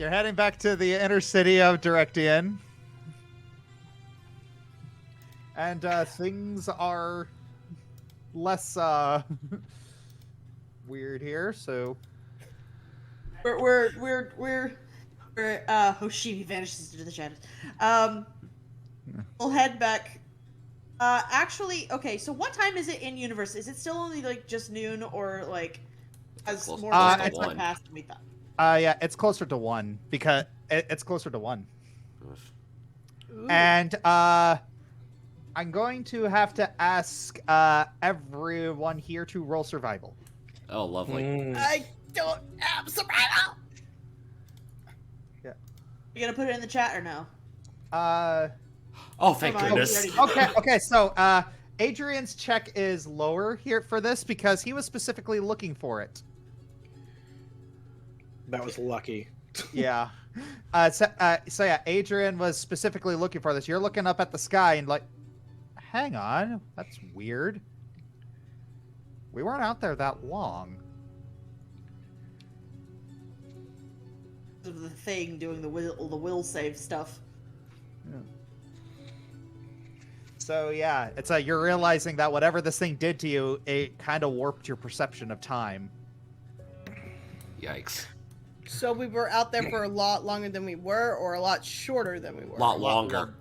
you're heading back to the inner city of Directian. And things are less weird here, so we're Hoshimi vanishes into the shadows. We'll head back. Actually, okay, so what time is it in universe? Is it still only like just noon, or like has more time passed than we thought? Yeah, it's closer to 1 because it's closer to 1. Ooh. And I'm going to have to ask everyone here to roll survival. Oh, lovely. I don't have survival. Yeah. You gonna put it in the chat or no? Oh, thank goodness. Okay, so Adrian's check is lower here for this because he was specifically looking for it. That was lucky. Yeah. So yeah, Adrian was specifically looking for this. You're looking up at the sky and like, hang on, that's weird. We weren't out there that long. The thing doing the will save stuff. Yeah. So yeah, it's you're realizing that whatever this thing did to you, it kind of warped your perception of time. Yikes. So we were out there for a lot longer than we were, or a lot shorter than we were? A lot longer.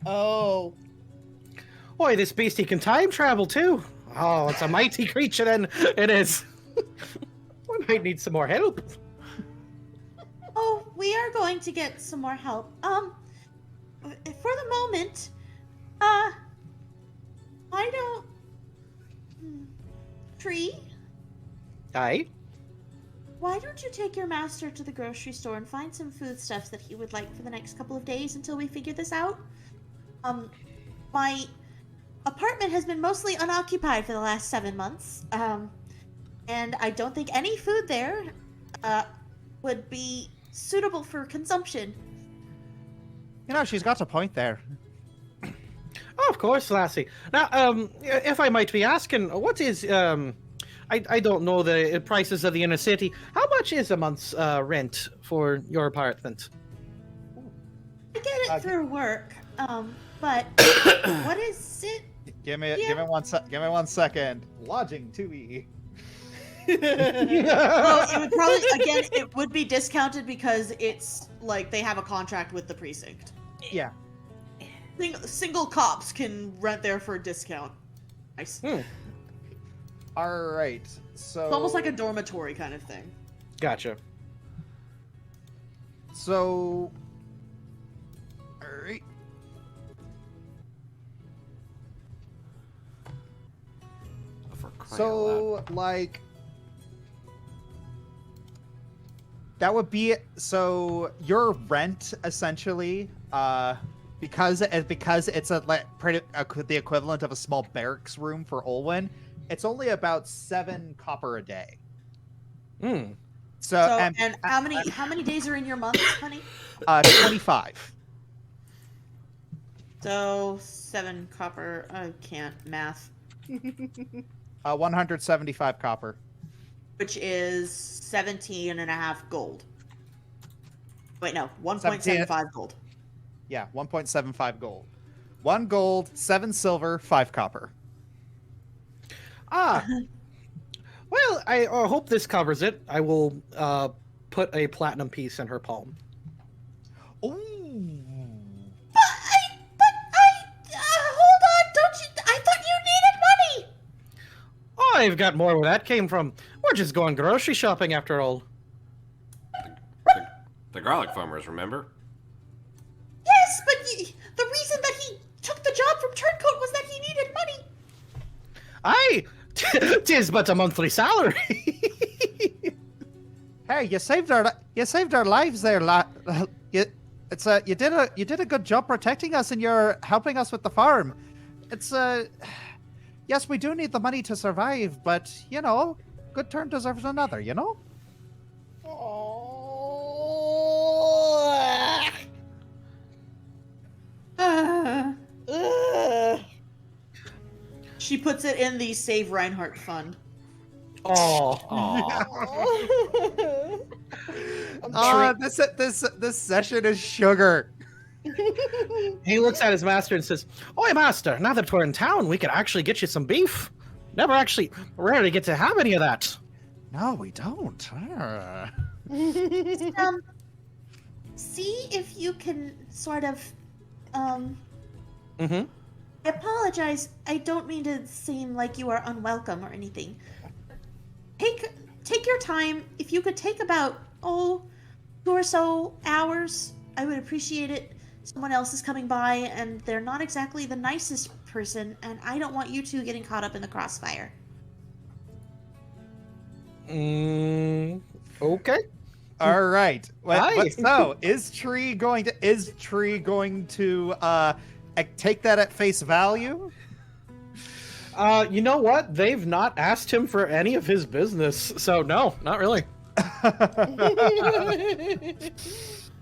Oh. Boy, this beastie can time travel too. Oh, it's a mighty creature then. It is. We might need some more help. Oh, we are going to get some more help. For the moment, why don't... Tree? Aye? Why don't you take your master to the grocery store and find some foodstuffs that he would like for the next couple of days until we figure this out? My apartment has been mostly unoccupied for the last 7 months, and I don't think any food there, would be suitable for consumption. You know, she's got a point there. Oh, of course, Lassie. Now, if I might be asking, what is, I don't know the prices of the inner city. How much is a month's rent for your apartment? I get it through work, but what is it? Give me one second. Lodging 2E. Well, it would probably, again, it would be discounted because it's like they have a contract with the precinct. Yeah. Single cops can rent there for a discount. Nice. All right. So It's almost like a dormitory kind of thing. Gotcha. So, all right. So, like, that would be, so your rent essentially, because it's the equivalent of a small barracks room for Olwen, it's only about 7 copper a day. So and how many days are in your month, honey? 25. So 7 copper. I can't math. 175 copper. Which is 17.5 gold. Wait, no, 1.75 gold. Yeah, 1.75 gold. 1 gold, 7 silver, 5 copper. Ah. Well, I hope this covers it. I will put a platinum piece in her palm. Ooh. Hold on, don't you? I thought you needed money. Oh, I've got more where that came from. We're just going grocery shopping after all. The garlic farmers, remember? Yes, but the reason that he took the job from Turncoat was that he needed money. Aye, 'tis but a monthly salary. Hey, you saved our lives there, you did a good job protecting us, and you're helping us with the farm. It's yes, we do need the money to survive, but you know, good turn deserves another, you know? She puts it in the Save Reinhardt fund. Oh. Aw. This session is sugar. He looks at his master and says, "Oi, master! Now that we're in town, we could actually get you some beef. Rarely get to have any of that." No, we don't. See if you can sort of, Mm-hmm. I apologize. I don't mean to seem like you are unwelcome or anything. Take your time. If you could take about 2 or so hours, I would appreciate it. Someone else is coming by, and they're not exactly the nicest person, and I don't want you two getting caught up in the crossfire. Okay. All right. Hi. So, is Tree going to take that at face value? You know what? They've not asked him for any of his business, so no, not really.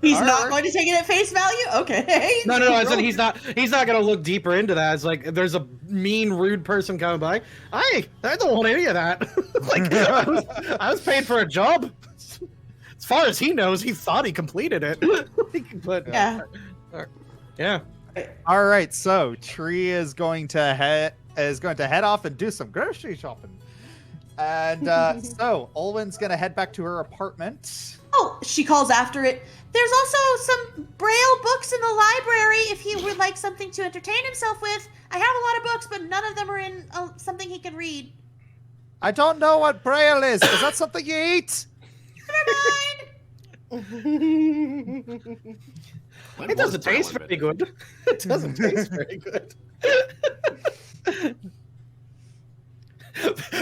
He's All not right. going to take it at face value? Okay. No. I said he's not gonna look deeper into that. It's like there's a mean, rude person coming by. I don't want any of that. Like I was paid for a job. As far as he knows, he thought he completed it. But Yeah. yeah. All right. So, Tree is going to head off and do some grocery shopping. And so, Olwen's going to head back to her apartment. Oh, she calls after it. There's also some Braille books in the library if he would like something to entertain himself with. I have a lot of books, but none of them are in something he can read. I don't know what Braille is. Is that something you eat? Never mind. When It was doesn't taste Braille very good. It doesn't taste very good.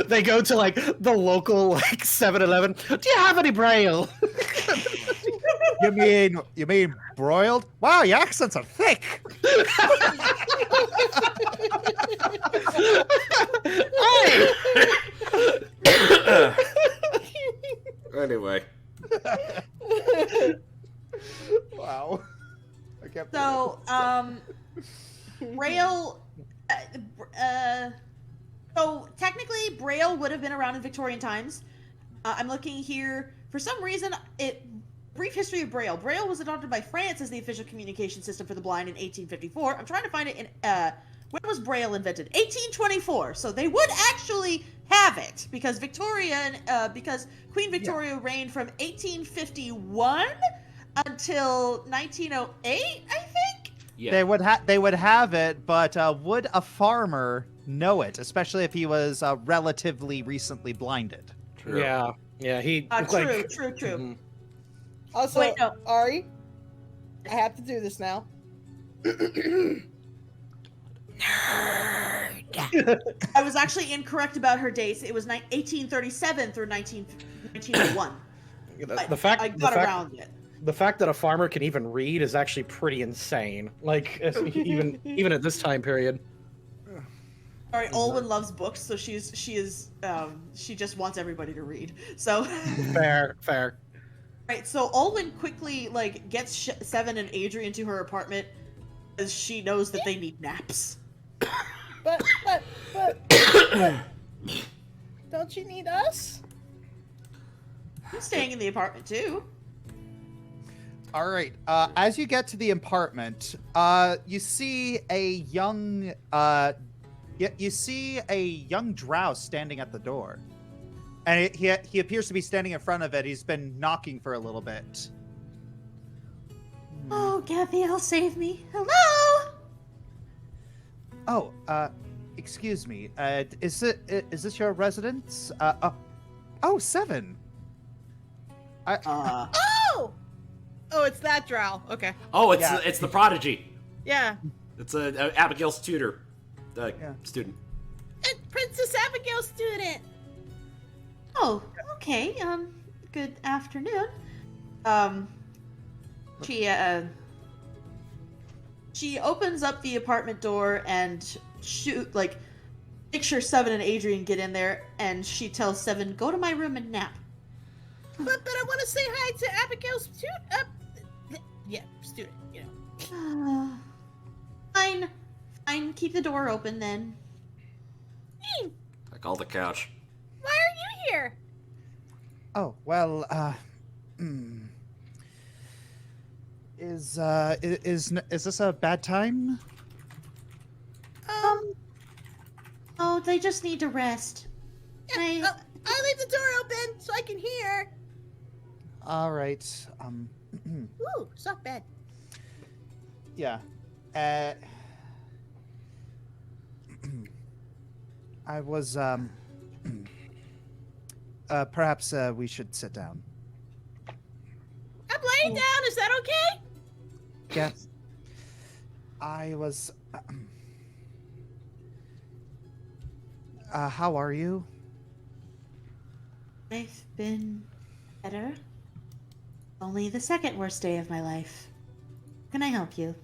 They go to like the local 7-Eleven. Do you have any Braille? You mean broiled? Wow, your accents are thick. Hey! Anyway. Wow. I can't So, Braille. So technically, Braille would have been around in Victorian times. I'm looking here. For some reason, brief history of Braille. Braille was adopted by France as the official communication system for the blind in 1854. I'm trying to find it in. When was Braille invented? 1824. So they would actually have it because because Queen Victoria reigned from 1851 until 1908, I think. Yeah. They would have it, but would a farmer know it, especially if he was relatively recently blinded? True. Yeah. He True. Mhm. Also, Wait, no. Ari, I have to do this now. I was actually incorrect about her dates. It was 1837 through 1901. The fact I got around it. the fact that a farmer can even read is actually pretty insane. Like even at this time period. Sorry, Olwen loves books, so she just wants everybody to read. So, Fair. right. So Olwen quickly gets Seven and Adrian to her apartment, as she knows that they need naps. But don't you need us? I'm staying in the apartment too. All right. As you get to the apartment, you see a young drow standing at the door, and he appears to be standing in front of it. He's been knocking for a little bit. Oh, Gabrielle, save me! Hello. Oh, excuse me. Is this your residence? Seven. Oh, it's that drow. Okay. Oh, it's Yeah. it's the prodigy. Yeah. It's Abigail's tutor, student. It's Princess Abigail's student. Oh, okay. Good afternoon. She opens up the apartment door and picture Seven and Adrian get in there, and she tells Seven, "Go to my room and nap." But I want to say hi to Abigail's student. Student. You know. Fine. Keep the door open then. I call the couch. Why are you here. Oh, well, hmm. Is this a bad time? Oh, they just need to rest. I, I'll leave the door open so I can hear. All right. Ooh, soft bed. Yeah. I was perhaps we should sit down. I'm laying down. Is that okay? Yes. I was how are you? I've been better. Only the second worst day of my life. Can I help you?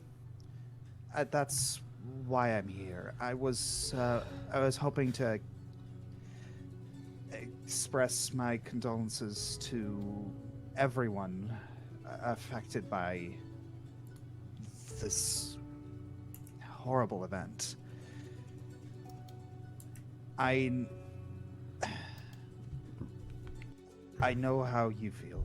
That's why I'm here. I was hoping to express my condolences to everyone affected by this horrible event. I know how you feel.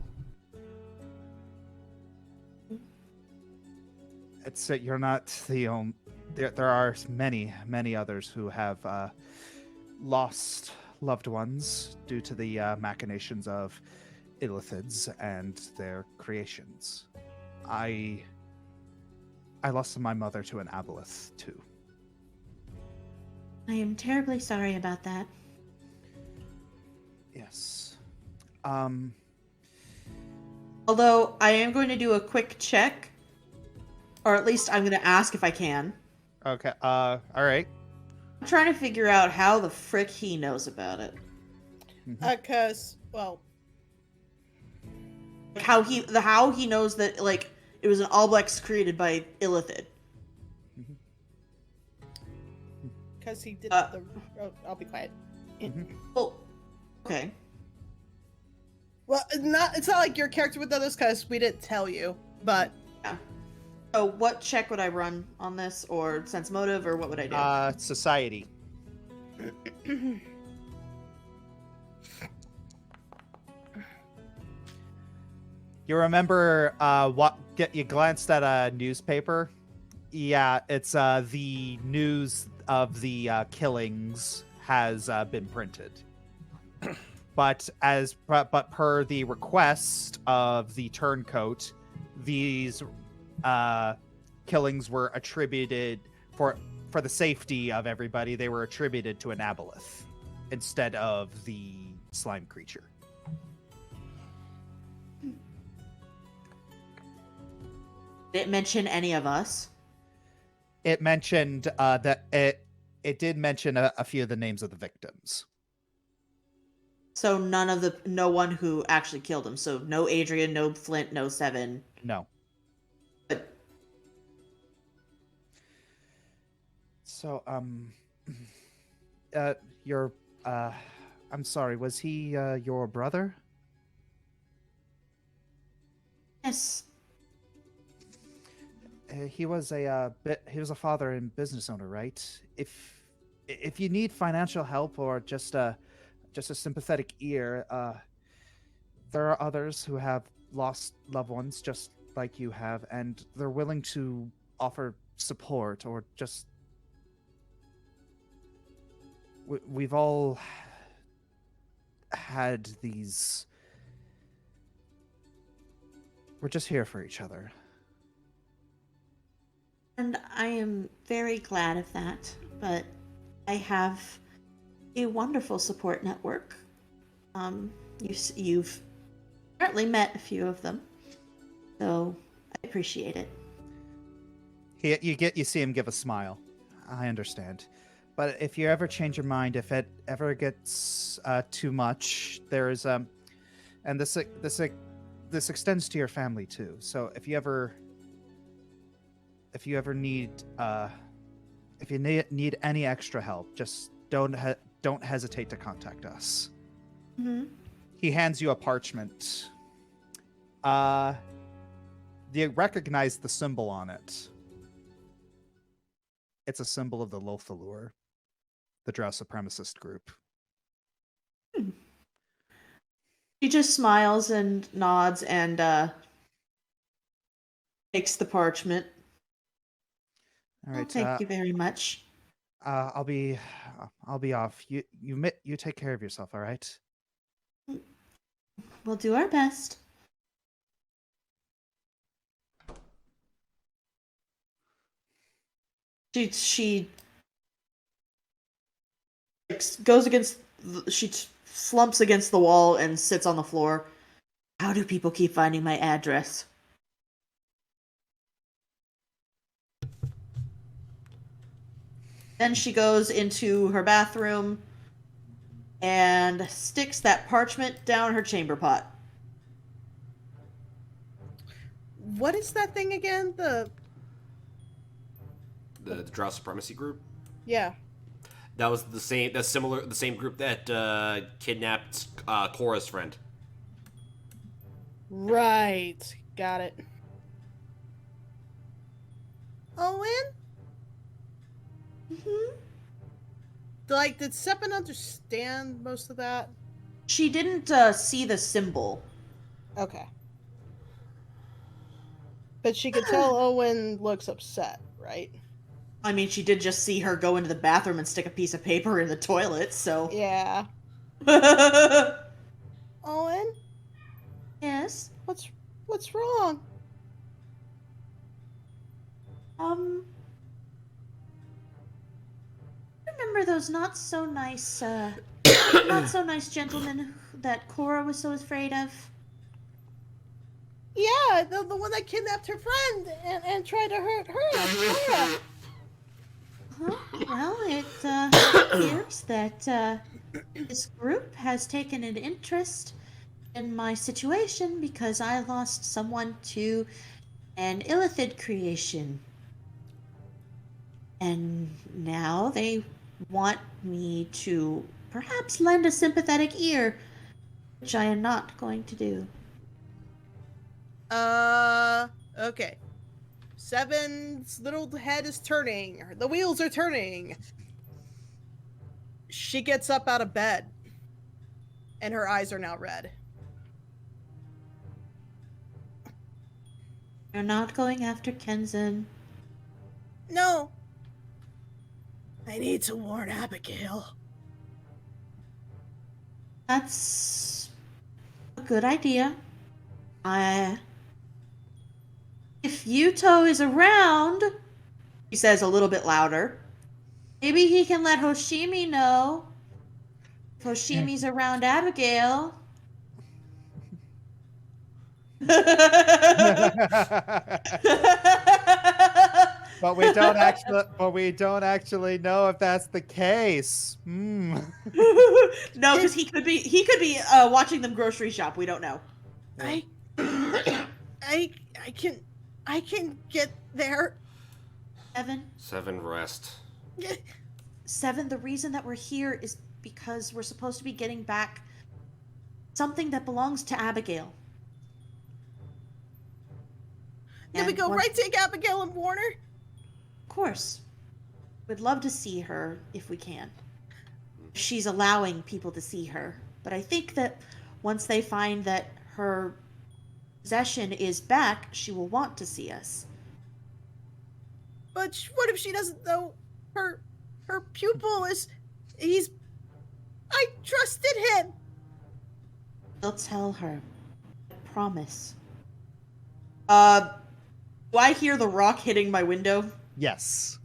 It's that you're not the only. There are many others who have lost loved ones due to the machinations of illithids and their creations. I lost my mother to an aboleth too. I am terribly sorry about that. Yes. Although I am going to do a quick check, or at least I'm going to ask if I can. Okay. All right. I'm trying to figure out how the frick he knows about it. Cause, well, Like how he knows that like it was an Alblex created by Illithid. cause he did Uh, the. Oh, I'll be quiet. Oh, okay. Well, it's not like your character would know this because we didn't tell you, but Yeah. So what check would I run on this, or sense motive, or what would I do? Society. You remember you glanced at a newspaper? Yeah, it's the news of the killings has been printed. But per the request of the turncoat, these killings were attributed for the safety of everybody. They were attributed to an aboleth instead of the slime creature. Did it mention any of us? It mentioned that it did mention a few of the names of the victims. So no one who actually killed him. So no Adrian, no Flint, no Seven. No. But So your I'm sorry, was he your brother? yes, He was he was a father and business owner, right? If you need financial help or just a sympathetic ear, there are others who have lost loved ones just like you have, and they're willing to offer support or just. We've all had these. We're just here for each other. and I am very glad of that. But I have a wonderful support network. You've apparently met a few of them, so I appreciate it. You see him give a smile. I understand, but if you ever change your mind, if it ever gets too much, there's and this extends to your family too. So if you ever need if you need any extra help, just don't hesitate to contact us. Mm-hmm. He hands you a parchment. You recognize the symbol on it. It's a symbol of the Lothalur, the Drow supremacist group. She just smiles and nods and takes the parchment. All Oh, right. thank you very much. I'll be off. You take care of yourself. All right. We'll do our best. She goes against. She slumps against the wall and sits on the floor. How do people keep finding my address? Then she goes into her bathroom and sticks that parchment down her chamber pot. What is that thing again? The Drow Supremacy group. Yeah. That was the same. That's similar. The same group that kidnapped Cora's friend. Right. Got it. Owen? Mm-hmm. Like, did Seppin understand most of that? She didn't see the symbol. Okay. But she could tell Owen looks upset, right? I mean, she did just see her go into the bathroom and stick a piece of paper in the toilet, so. Yeah. Owen? Yes? What's wrong? Remember those not so nice gentlemen that Cora was so afraid of? Yeah, the one that kidnapped her friend and tried to hurt her. Cora. Huh? Well, it appears that this group has taken an interest in my situation because I lost someone to an Illithid creation. And now they want me to perhaps lend a sympathetic ear, which I am not going to do. Okay. Seven's little head is turning. The wheels are turning. She gets up out of bed, and her eyes are now red. You're not going after Kenzen. No. I need to warn Abigail. That's a good idea. If Yuto is around, he says a little bit louder, maybe he can let Hoshimi know. If Hoshimi's around Abigail. But we don't actually know if that's the case. Hmm. No, because he could be watching them grocery shop. We don't know. I can get there. Seven rest. Seven, the reason that we're here is because we're supposed to be getting back something that belongs to Abigail. Then we go right take Abigail and warn her? Of course. We'd love to see her if we can. She's allowing people to see her. But I think that once they find that her possession is back, she will want to see us. But what if she doesn't know her pupil is... I trusted him! I'll tell her. I promise. Do I hear the rock hitting my window? Yes.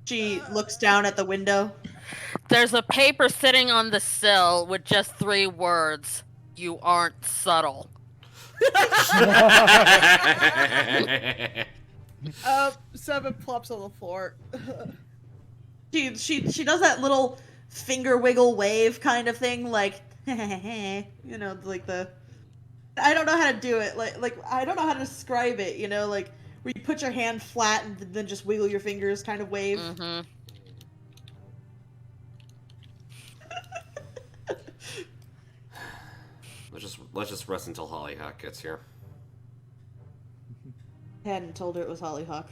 She looks down at the window. There's a paper sitting on the sill with just 3 words. You aren't subtle. Seven plops on the floor. She does that little finger wiggle wave kind of thing, like you know, like the I don't know how to do it. Like I don't know how to describe it, you know, like where you put your hand flat and then just wiggle your fingers kind of wave. Mm-hmm. Let's just rest until Hollyhock gets here. I hadn't told her it was Hollyhock.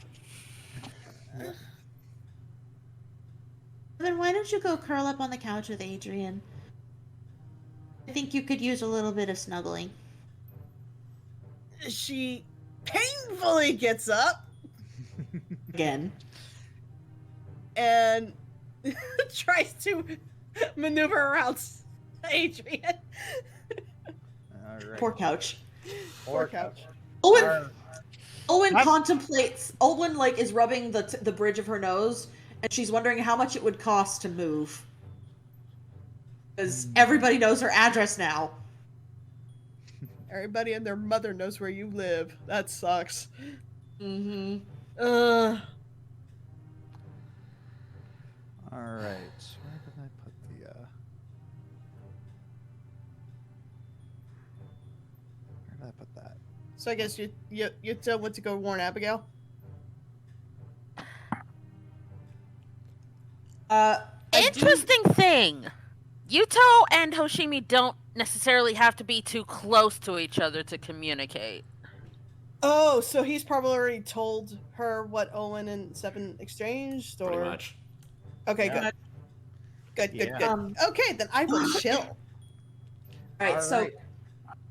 Then Olwen, why don't you go curl up on the couch with Adrian? I think you could use a little bit of snuggling. She painfully gets up Again. and tries to maneuver around Adrian. All right. Poor couch. Poor couch. Olwen What? contemplates. Olwen like is rubbing the bridge of her nose, and she's wondering how much it would cost to move. Because everybody knows her address now. Everybody and their mother knows where you live. That sucks. Mm-hmm. Uh, All right. Where did I put the? Where did I put that? so I guess you still went to go warn Abigail? I do- Interesting thing. Yuto and Hoshimi don't necessarily have to be too close to each other to communicate. Oh, so he's probably already told her what Owen and Seven exchanged, or Pretty much. okay, Yeah. good, Yeah. good. Okay, then I will chill. All right, All so right.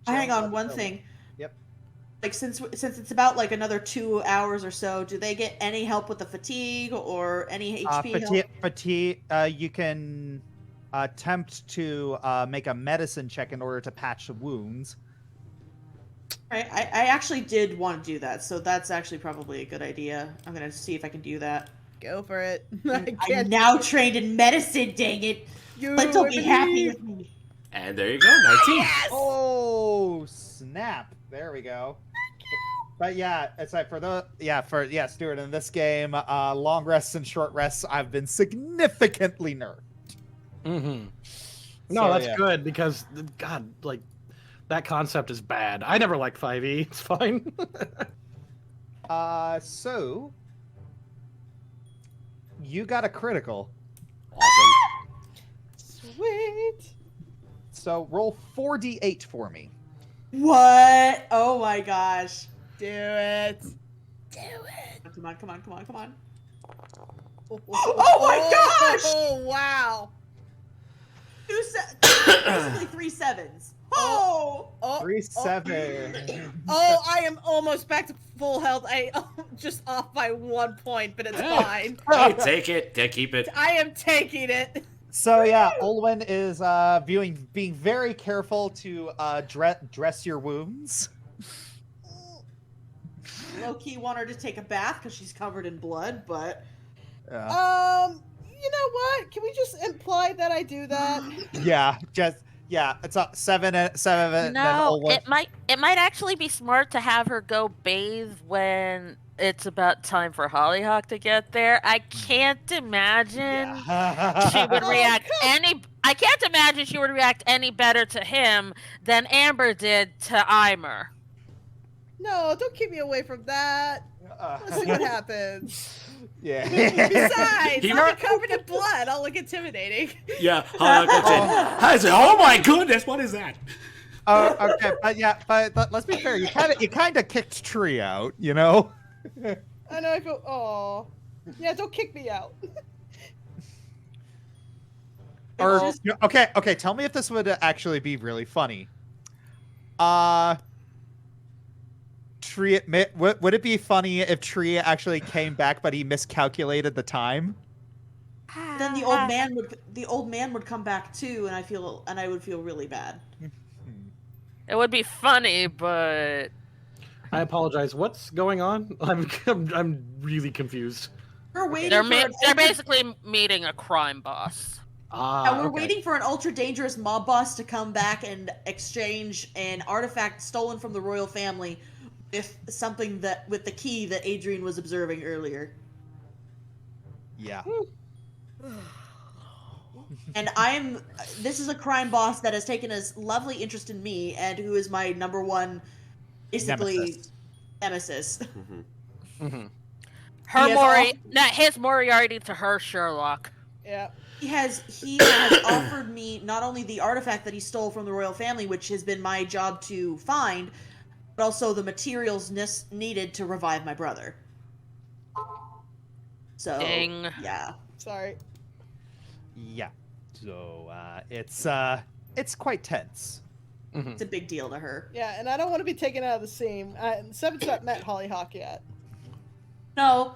hang on Chill, one chill. thing. Yep. Like since it's about like another 2 hours or so, do they get any help with the fatigue or any HP help? Fatigue. You can attempt to make a medicine check in order to patch the wounds. Right, I actually did want to do that, so that's actually probably a good idea. I'm gonna see if I can do that. Go for it. I I'm can't. now trained in medicine, dang it! You Let's all be happy believe- with me. And there you go, 19. Yes. Oh snap! There we go. But yeah, it's like Stuart. In this game, long rests and short rests, I've been significantly nerfed. Mm-hmm. No, So, that's yeah. good because God, like that concept is bad. I never liked 5e. It's fine. So you got a critical. Awesome. Sweet. So roll 4d8 for me. What? Oh my gosh! Do it. Do it! Come on! Come on! Come on! Come on! Oh, my gosh! Oh wow. Basically 3 sevens. Oh! Oh, 3 7. oh, I am almost back to full health. I just off by 1 point, but it's fine. Hey, take it. Keep it. I am taking it. So yeah, Olwen is being very careful to dress your wounds. Low key want her to take a bath because she's covered in blood, but You know what? Can we just imply that I do that? It's a 7 and 7. then No, Olwen. it might actually be smart to have her go bathe when it's about time for Hollyhock to get there. I can't imagine she would Oh, react I can't imagine she would react any better to him than Amber did to Eimer. No, don't keep me away from that. Let's see what happens. Yeah. Besides, He- I'll be covered in blood. I'll look intimidating. Yeah. I said, oh my goodness, what is that? Okay, but let's be fair. You kind of kicked Tree out, you know. I know. I feel. Oh, yeah. Don't kick me out. Or okay. Tell me if this would actually be really funny. Tree, would it be funny if Tree actually came back, but he miscalculated the time? then the old man would come back too, and I would feel really bad. It would be funny, but I apologize. What's going on? I'm really confused. We're waiting. they're basically meeting a crime boss. We're Okay. waiting for an ultra dangerous mob boss to come back and exchange an artifact stolen from the royal family with with the key that Adrian was observing earlier. Yeah. And this is a crime boss that has taken a lovely interest in me and who is my number one, basically, nemesis. Mm-hmm. His Moriarty to her Sherlock. Yeah. He has offered me not only the artifact that he stole from the royal family, which has been my job to find, but also the materials needed to revive my brother. So, Ding. yeah. Sorry. Yeah. So it's quite tense. It's a big deal to her. Yeah, and I don't want to be taken out of the scene. Seven's not met Hollyhock yet. No,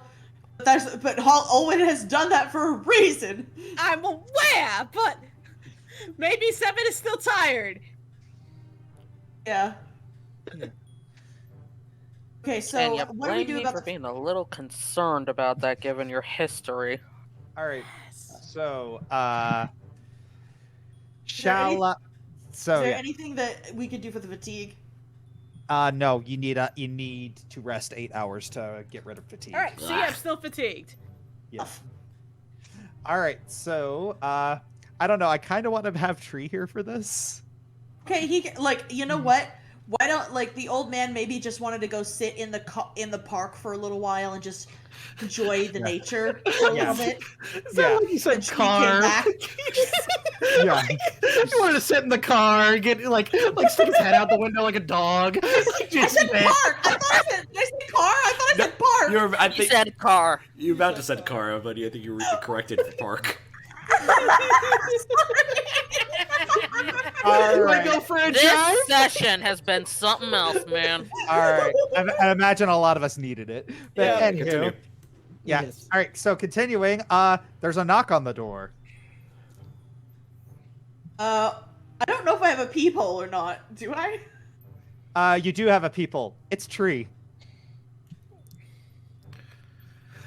but Owen has done that for a reason. I'm aware, but maybe Seven is still tired. Yeah. Okay, and so you what do we blame do me about for being a little concerned about that, given your history. All right. So Is there any- shall Is so there yeah. anything that we could do for the fatigue? No, you need to rest 8 hours to get rid of fatigue. All right, see, I'm still fatigued. Yes. All right. So I don't know. I kind of want to have Tree here for this. Okay, you know what? Why don't the old man maybe just wanted to go sit in the park for a little while and just enjoy the nature for a little bit. Yeah. Like you said, And she car. came back. Yeah. You wanted to sit in the car, get like stick his head out the window like a dog. I said park. I said car. I thought I said park. I You think said car. you about to said Kara, but I think you were corrected for Park. All You right. want to go for a This drive? session has been something else, man. All right. I imagine a lot of us needed it. But Yeah. anywho, Continue. yeah. Yes. All right. So continuing. There's a knock on the door. I don't know if I have a peephole or not. Do I? You do have a people. It's Tree.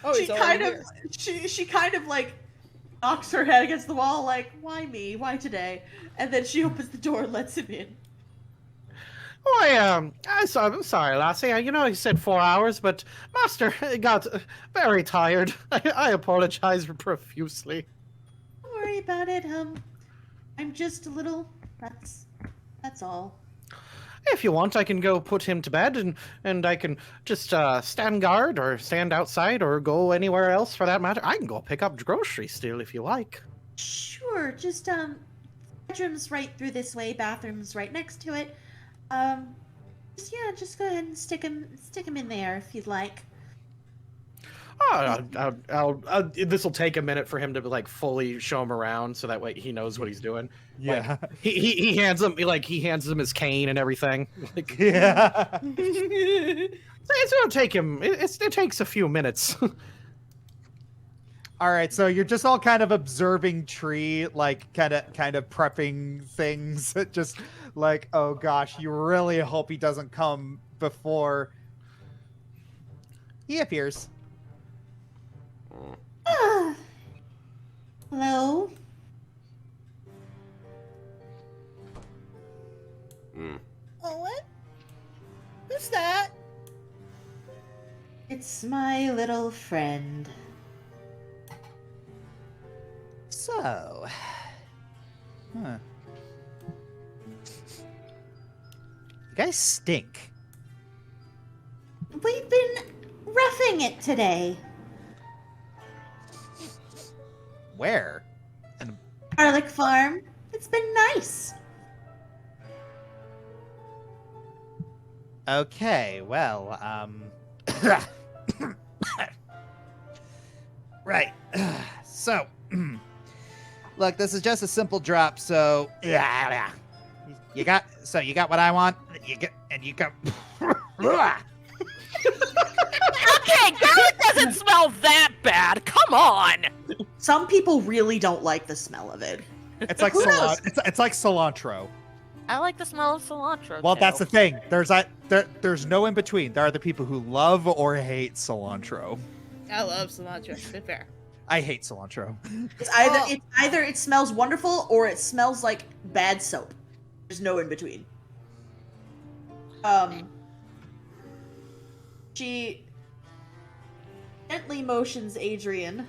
Oh, she he's kind already of here. she kind of knocks her head against the wall like, why me? Why today? And then she opens the door and lets him in. Oh, I'm sorry, lassie. You know, he said 4 hours, but Master got very tired. I apologize profusely. Don't worry about it. I'm just a little that's all. If you want, I can go put him to bed, and I can just stand guard or stand outside or go anywhere else for that matter. I can go pick up groceries still if you like. Sure, just bedroom's right through this way, bathroom's right next to it. Just go ahead and stick him in there if you'd like. Oh, this will take a minute for him to fully show him around, so that way he knows what he's doing. Yeah. He hands him his cane and everything. Yeah. It's gonna take him. It takes a few minutes. All right, so you're just all kind of observing Tree, kind of prepping things. Just like, oh gosh, you really hope he doesn't come before he appears. Hello? Owen? Who's that? It's my little friend. So, you guys stink. We've been roughing it today. Where? Garlic Farm. It's been nice. Okay, well, right. So, look, this is just a simple drop, so you got what I want. You got Okay, garlic doesn't smell that bad. Come on. Some people really don't like the smell of it. It's like Who knows? it's like cilantro. I like the smell of cilantro. Well, too. that's the thing. There's no in between. There are the people who love or hate cilantro. I love cilantro. To be fair. I hate cilantro. It's either it smells wonderful or it smells like bad soap. There's no in between. She gently motions Adrian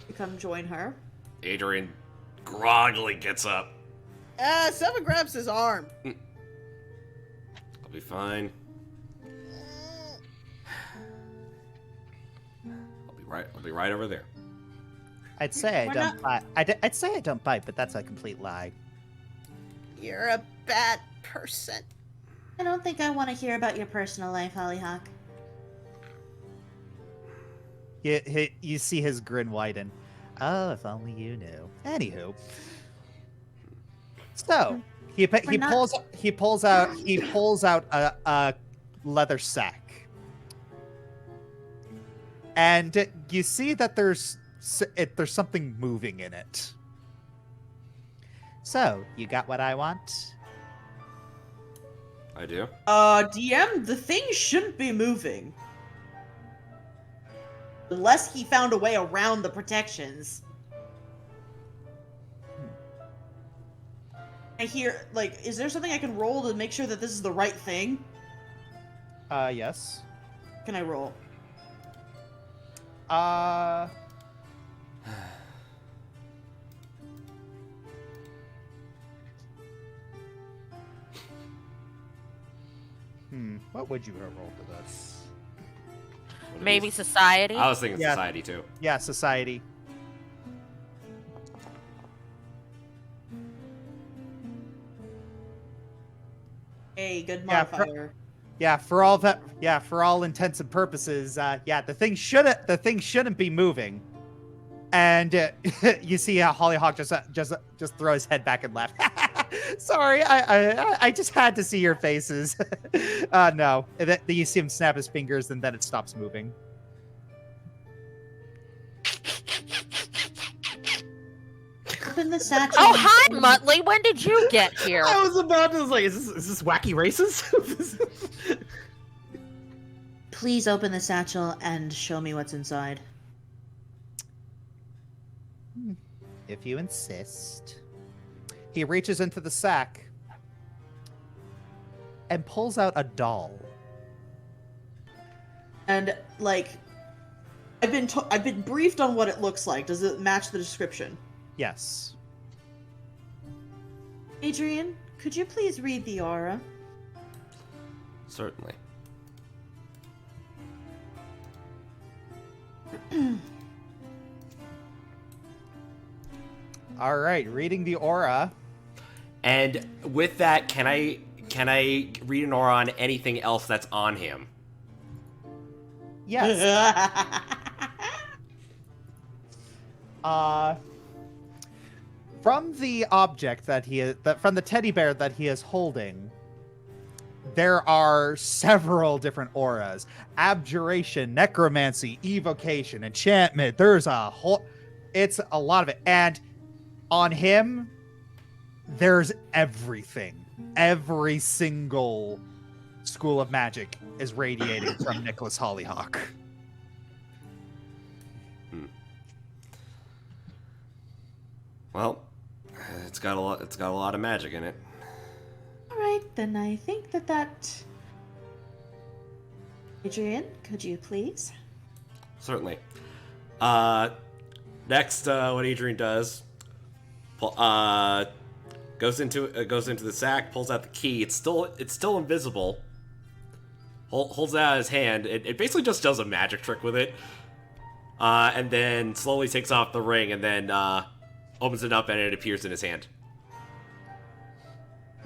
to come join her. Adrian groggily gets up. Seven grabs his arm. I'll be fine. I'll be right over there. I'd say I We're don't bite. I'd say I don't bite, but that's a complete lie. You're a bad person. I don't think I want to hear about your personal life, Hollyhock. You see his grin widen. Oh, if only you knew. Anywho. So, he not- pulls out a leather sack. And you see that there's something moving in it. So, you got what I want? I do. DM, the thing shouldn't be moving. Unless he found a way around the protections. I hear, like, is there something I can roll to make sure that this is the right thing? Yes. Can I roll? What would you have rolled to this? Maybe society. I was thinking Yeah. society too. Yeah, society. Hey, good Yeah, modifier. Yeah, for all intents and purposes, the thing shouldn't be moving. And you see how Hollyhock just throw his head back and laugh. Sorry, I just had to see your faces. No, you see him snap his fingers, and then it stops moving. Open the statue. Oh, and- hi, Muttley. When did you get here? I was about to like, is this wacky races? Please open the satchel and show me what's inside. If you insist. He reaches into the sack and pulls out a doll. And, like, I've been briefed on what it looks like. Does it match the description? Yes. Adrian, could you please read the aura? Certainly. All right, reading the aura. And with that, can I read an aura on anything else that's on him? Yes. From the object from the teddy bear that he is holding, there are several different auras: abjuration, necromancy, evocation, enchantment. There's it's a lot of it. And on him, there's everything. Every single school of magic is radiating from Nicholas Hollyhock. Well, it's got a lot of magic in it. Alright, then I think that... Adrian, could you please? Certainly. Next, what Adrian does, goes into the sack, pulls out the key. It's still invisible. Holds it out of his hand. It basically just does a magic trick with it, and then slowly takes off the ring, and then opens it up, and it appears in his hand.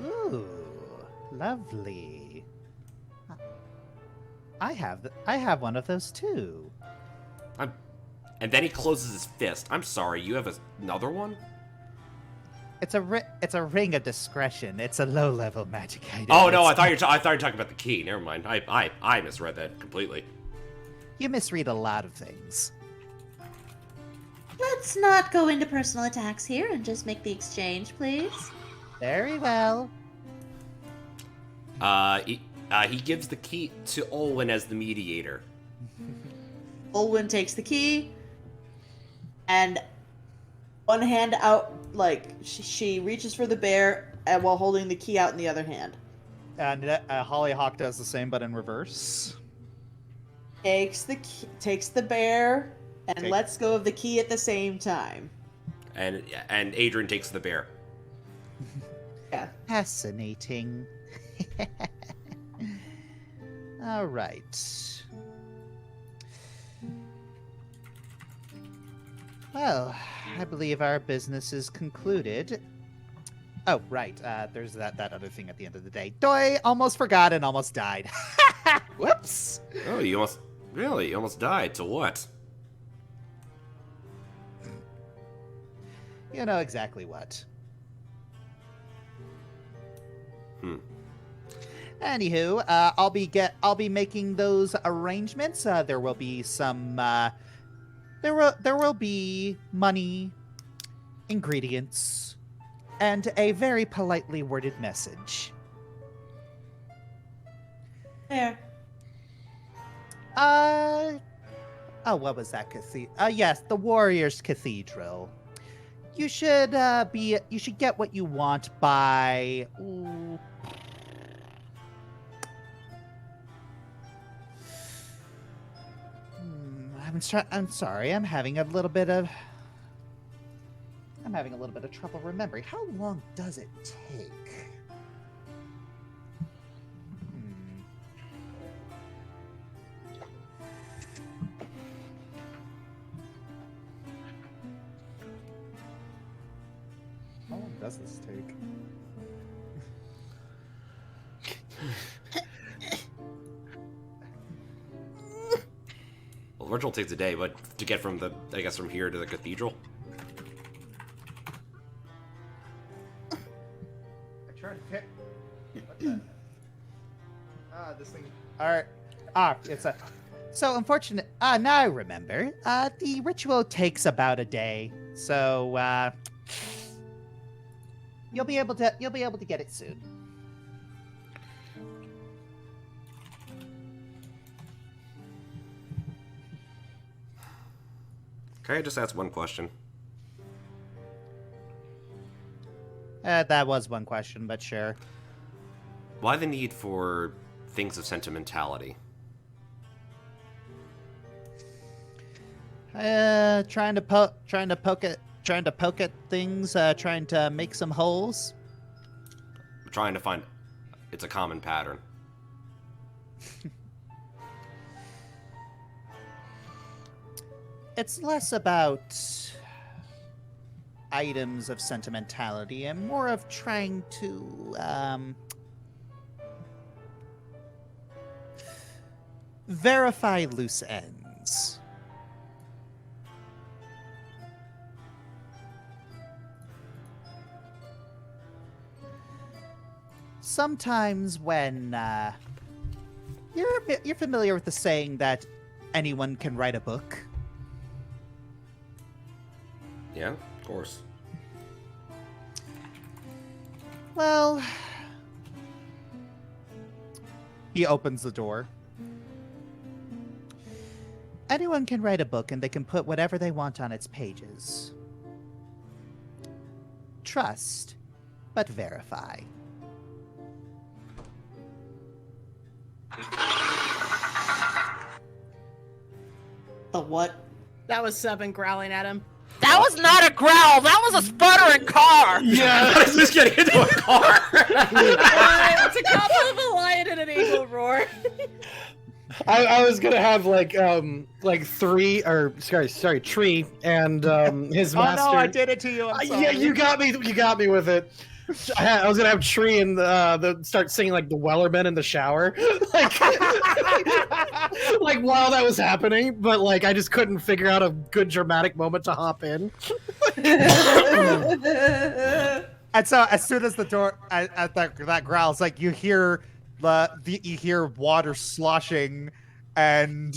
Ooh, lovely. I have one of those too. And then he closes his fist. I'm sorry, you have another one? It's a ring of discretion. It's a low-level magic item. Oh no, I It's- thought you were talking about the key. Never mind. I misread that completely. You misread a lot of things. Let's not go into personal attacks here and just make the exchange, please. Very well. He gives the key to Olwen as the mediator. Olwen takes the key, and one hand out, like, she reaches for the bear, and while holding the key out in the other hand. And Hollyhock does the same, but in reverse. Takes the bear, and Take- lets go of the key at the same time. And Adrian takes the bear. Yeah. Fascinating. All right. Well, I believe our business is concluded. Oh, right. There's that other thing at the end of the day. Doi almost forgot and almost died. Whoops. Oh, you almost died. To what? You know exactly what. Anywho, I'll be making those arrangements. There will be some there will be money, ingredients, and a very politely worded message. There. Oh, what was that cathedral? Yes, the Warriors Cathedral. You should get what you want by. Ooh, I'm sorry. I'm having a little bit of trouble remembering. How long does it take? How long does this take? Well, virtual takes a day, but to get from from here to the cathedral. I tried to pick. What the? This thing. Alright. It's a. So unfortunate. Now I remember. The ritual takes about a day. So, you'll be able to get it soon. Can I just ask one question? That was one question, but sure. Why the need for things of sentimentality? Trying to poke at things, trying to make some holes. I'm trying to find. It's a common pattern. It's less about items of sentimentality and more of trying to verify loose ends. Sometimes when you're familiar with the saying that anyone can write a book. Yeah, of course. Well, he opens the door. Anyone can write a book and they can put whatever they want on its pages. Trust, but verify. The what? That was Seven growling at him. That was not a growl. That was a sputtering car. Yeah, I was just getting into a car. It's a combo of a lion and an eagle roar. I was gonna have like three or sorry Tree and his master. Oh no, I did it to you. I'm sorry. Yeah, you got me with it. I was gonna have Tree and start singing like the Wellerman in the shower, like while that was happening. But like I just couldn't figure out a good dramatic moment to hop in. And so as soon as the door at that growls, like you hear you hear water sloshing, and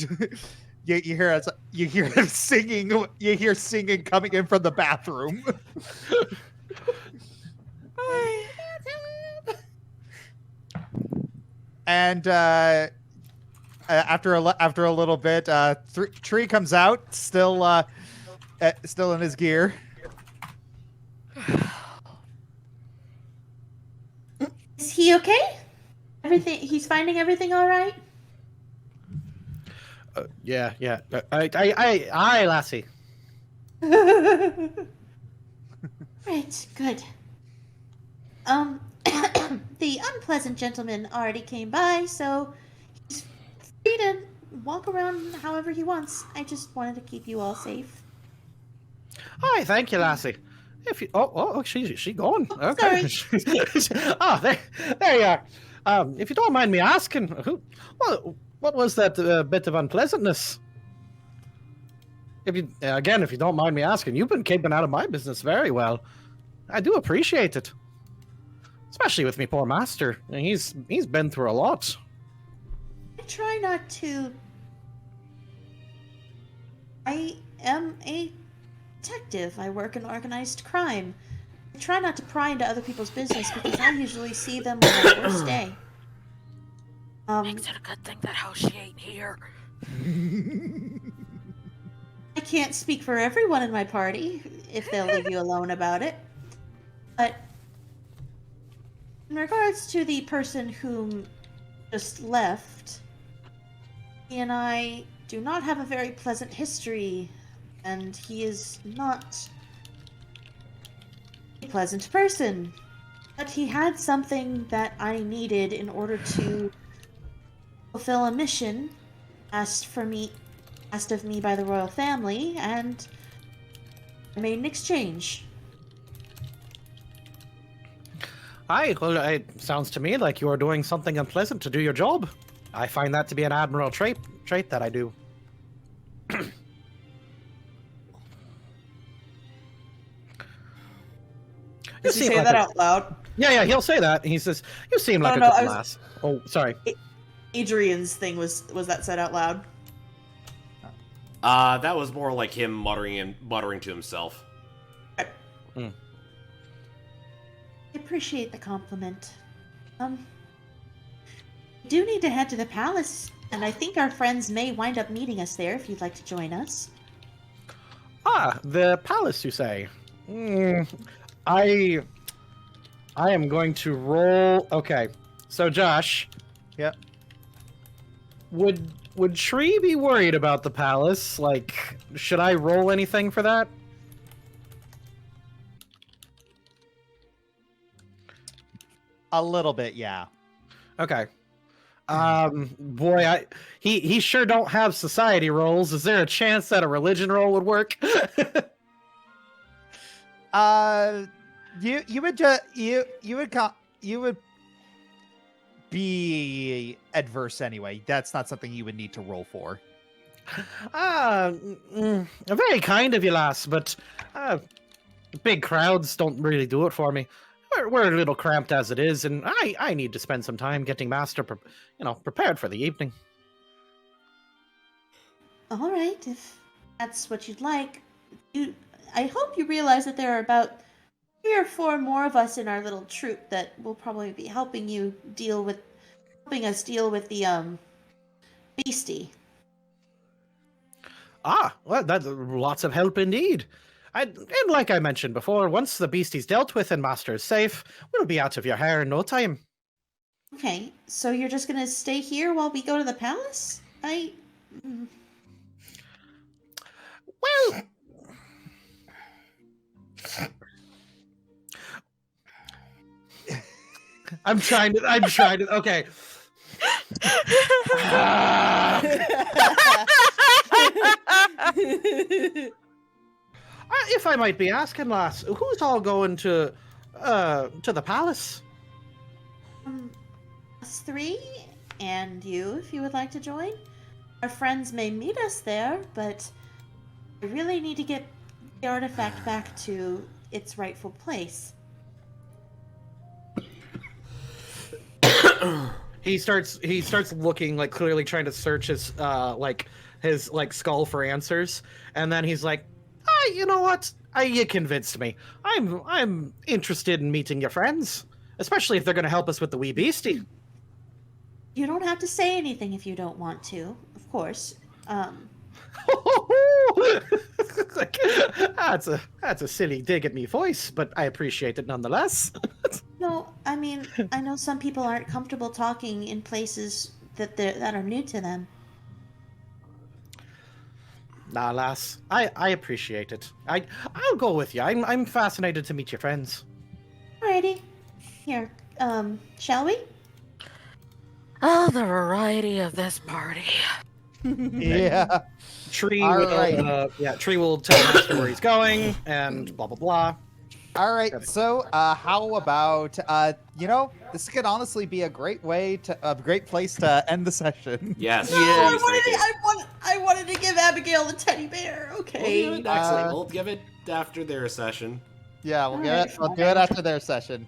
you hear him singing. You hear singing coming in from the bathroom. And after a little bit, Tree comes out, still in his gear. Is he okay? He's finding everything all right? Yeah. I lassie. Right, good. The unpleasant gentleman already came by, so he's free to walk around however he wants. I just wanted to keep you all safe. Hi, thank you, lassie. If you, she gone. Okay. There you are. If you don't mind me asking, what was that bit of unpleasantness? if you don't mind me asking, you've been keeping out of my business very well. I do appreciate it, especially with me poor master. He's been through a lot. I try not to. I am a detective. I work in organized crime. I try not to pry into other people's business because I usually see them on their worst day. Makes it a good thing that Hoshi ain't here. I can't speak for everyone in my party if they'll leave you alone about it. But in regards to the person whom just left, he and I do not have a very pleasant history, and he is not a pleasant person. But he had something that I needed in order to fulfill a mission asked of me by the royal family, and I made an exchange. Well, it sounds to me like you are doing something unpleasant to do your job. I find that to be an admirable trait that I do. Did you seem say like that a- out loud? Yeah, he'll say that. He says, "You seem like Oh, a no, good I was- lass." Oh, sorry. Adrian's thing was that said out loud? That was more like him muttering to himself. I appreciate the compliment. I do need to head to the palace, and I think our friends may wind up meeting us there if you'd like to join us. Ah, the palace, you say? I am going to roll. Okay, so Josh. Yep. Would Tree be worried about the palace? Like, should I roll anything for that? A little bit, yeah. Okay. Boy, he sure don't have society rolls. Is there a chance that a religion roll would work? You would be adverse anyway. That's not something you would need to roll for. Very kind of you, lass, but big crowds don't really do it for me. We're a little cramped as it is, and I need to spend some time getting Master, prepared for the evening. All right, if that's what you'd like. I hope you realize that there are about 3 or 4 more of us in our little troop that will probably be helping us deal with the beastie. Well, that's lots of help indeed. And like I mentioned before, once the beastie's dealt with and Master is safe, we'll be out of your hair in no time. Okay, so you're just gonna stay here while we go to the palace? Well, I'm trying to. Okay. If I might be asking, lass, who's all going to the palace? Us 3, and you, if you would like to join. Our friends may meet us there, but we really need to get the artifact back to its rightful place. He starts looking, like, clearly trying to search his skull for answers, and then he's like, you know what? You convinced me. I'm interested in meeting your friends, especially if they're going to help us with the wee beastie. You don't have to say anything if you don't want to, of course. That's a silly dig at me voice, but I appreciate it nonetheless. No, I mean, I know some people aren't comfortable talking in places that are new to them. Nah, lass, I appreciate it. I'll go with you. I'm fascinated to meet your friends. Alrighty. Here, shall we? Oh, the variety of this party. Yeah. Tree All will, right. Tree will tell Master where he's going, and blah blah blah. All right. So, how about this could honestly be a great place to end the session. Yes. No, I wanted wanted to give Abigail the teddy bear. We'll give Okay. it next week. We'll give it after their session. Yeah, we'll All get right, it. We'll do it after their session.